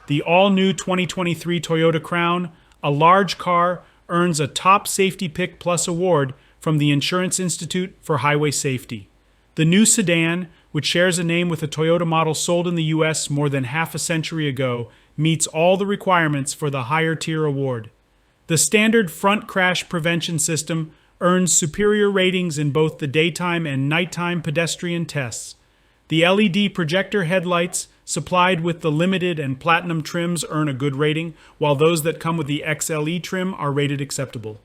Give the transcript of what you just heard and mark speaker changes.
Speaker 1: The all-new 2023 Toyota Crown, a large car, earns a Top Safety Pick Plus award from the Insurance Institute for Highway Safety. The new sedan, which shares a name with a Toyota model sold in the US more than half a century ago, meets all the requirements for the higher-tier award. The standard front crash prevention system earns superior ratings in both the daytime and nighttime pedestrian tests. The LED projector headlights supplied with the limited and platinum trims earn a good rating, while those that come with the XLE trim are rated acceptable.